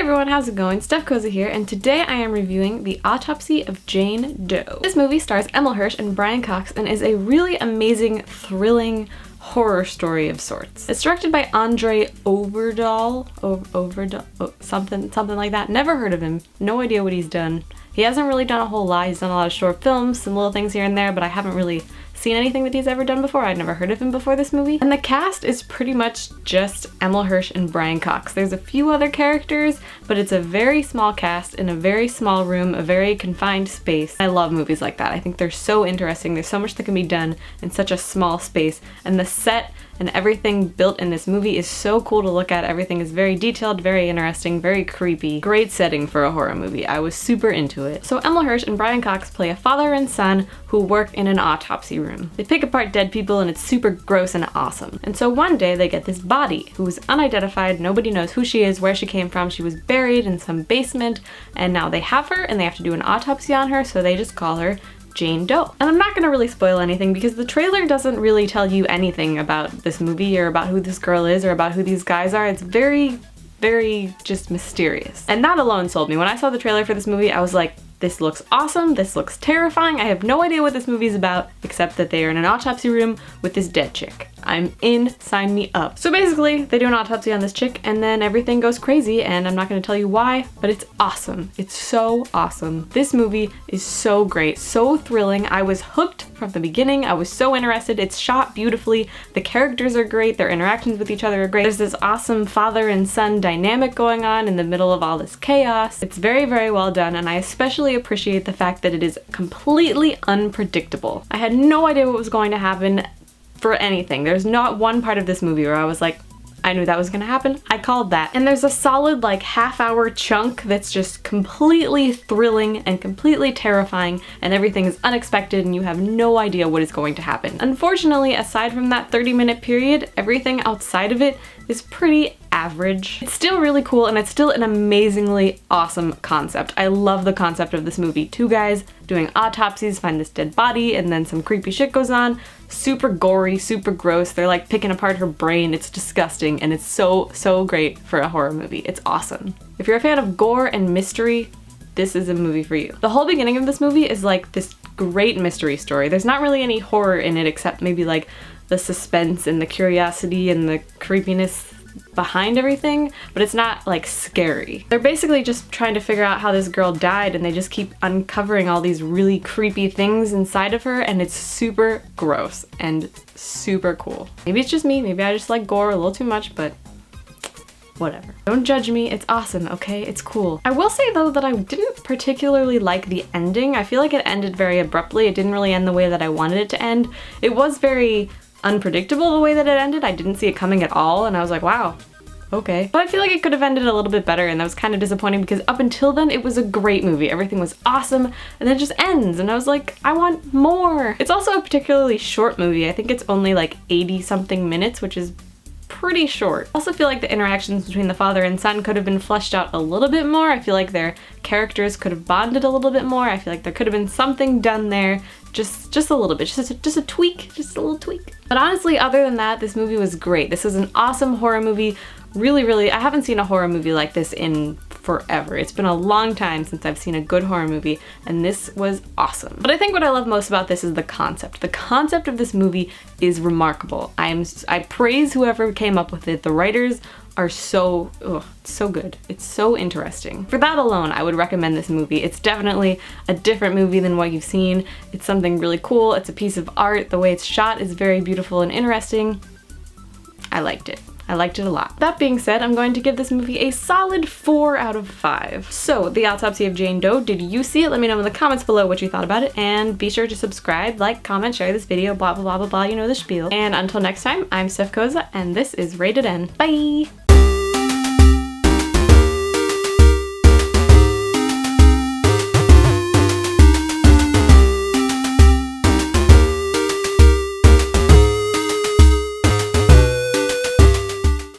everyone, how's it going? Steph Koza here, and today I am reviewing The Autopsy of Jane Doe. This movie stars Emil Hirsch and Brian Cox and is a really amazing, thrilling horror story of sorts. It's directed by Andre Overdahl, something like that. Never heard of him. No idea what he's done. He hasn't really done a whole lot. He's done a lot of short films, some little things here and there, but I haven't really seen anything that he's ever done before. I'd never heard of him before this movie. And the cast is pretty much just Emil Hirsch and Brian Cox. There's a few other characters, but it's a very small cast in a very small room, a very confined space. I love movies like that. I think they're so interesting. There's so much that can be done in such a small space, and the set and everything built in this movie is so cool to look at. Everything is very detailed, very interesting, very creepy. Great setting for a horror movie. I was super into it. So Emil Hirsch and Brian Cox play a father and son who work in an autopsy room. They pick apart dead people and it's super gross and awesome. And so one day they get this body who is unidentified. Nobody knows who she is, where she came from. She was buried in some basement, and now they have her and they have to do an autopsy on her, so they just call her Jane Doe. And I'm not gonna really spoil anything because the trailer doesn't really tell you anything about this movie or about who this girl is or about who these guys are. It's very just mysterious. And that alone sold me. When I saw the trailer for this movie, I was like, this looks awesome, this looks terrifying. I have no idea what this movie is about, except that they are in an autopsy room with this dead chick. I'm in, sign me up. So basically, they do an autopsy on this chick and then everything goes crazy, and I'm not gonna tell you why, but it's awesome. It's so awesome. This movie is so great, so thrilling. I was hooked from the beginning. I was so interested. It's shot beautifully. The characters are great. Their interactions with each other are great. There's this awesome father and son dynamic going on in the middle of all this chaos. It's very, very well done, and I especially appreciate the fact that it is completely unpredictable. I had no idea what was going to happen for anything. There's not one part of this movie where I was like, I knew that was gonna happen. I called that. And there's a solid like half-hour chunk that's just completely thrilling and completely terrifying, and everything is unexpected and you have no idea what is going to happen. Unfortunately, aside from that 30-minute period, everything outside of it is pretty average. It's still really cool, and it's still an amazingly awesome concept. I love the concept of this movie. Two guys doing autopsies, find this dead body, and then some creepy shit goes on. Super gory, super gross. They're like picking apart her brain. It's disgusting, and it's so great for a horror movie. It's awesome. If you're a fan of gore and mystery, this is a movie for you. The whole beginning of this movie is like this great mystery story. There's not really any horror in it except maybe like the suspense and the curiosity and the creepiness behind everything, but it's not like scary. They're basically just trying to figure out how this girl died, and they just keep uncovering all these really creepy things inside of her, and it's super gross and super cool. Maybe it's just me, maybe I just like gore a little too much, but whatever. Don't judge me, it's awesome, okay? It's cool. I will say though that I didn't particularly like the ending. I feel like it ended very abruptly. It didn't really end the way that I wanted it to end. It was very unpredictable the way that it ended. I didn't see it coming at all, and I was like, wow, okay. But I feel like it could have ended a little bit better, and that was kind of disappointing because up until then it was a great movie. Everything was awesome, and then it just ends, and I was like, I want more. It's also a particularly short movie. I think it's only like 80-something minutes, which is pretty short. I also feel like the interactions between the father and son could have been fleshed out a little bit more. I feel like their characters could have bonded a little bit more. I feel like there could have been something done there, just a little bit, just a tweak, just a little tweak. But honestly, other than that, this movie was great. This is an awesome horror movie. Really, I haven't seen a horror movie like this in forever. It's been a long time since I've seen a good horror movie, and this was awesome. But I think what I love most about this is the concept. The concept of this movie is remarkable. I praise whoever came up with it. The writers are so good. It's so interesting. For that alone, I would recommend this movie. It's definitely a different movie than what you've seen. It's something really cool. It's a piece of art. The way it's shot is very beautiful and interesting. I liked it. I liked it a lot. That being said, I'm going to give this movie a solid 4 out of 5. So, The Autopsy of Jane Doe, did you see it? Let me know in the comments below what you thought about it, and be sure to subscribe, like, comment, share this video, blah blah blah blah blah, you know the spiel. And until next time, I'm Steph Koza, and this is Rated N. Bye!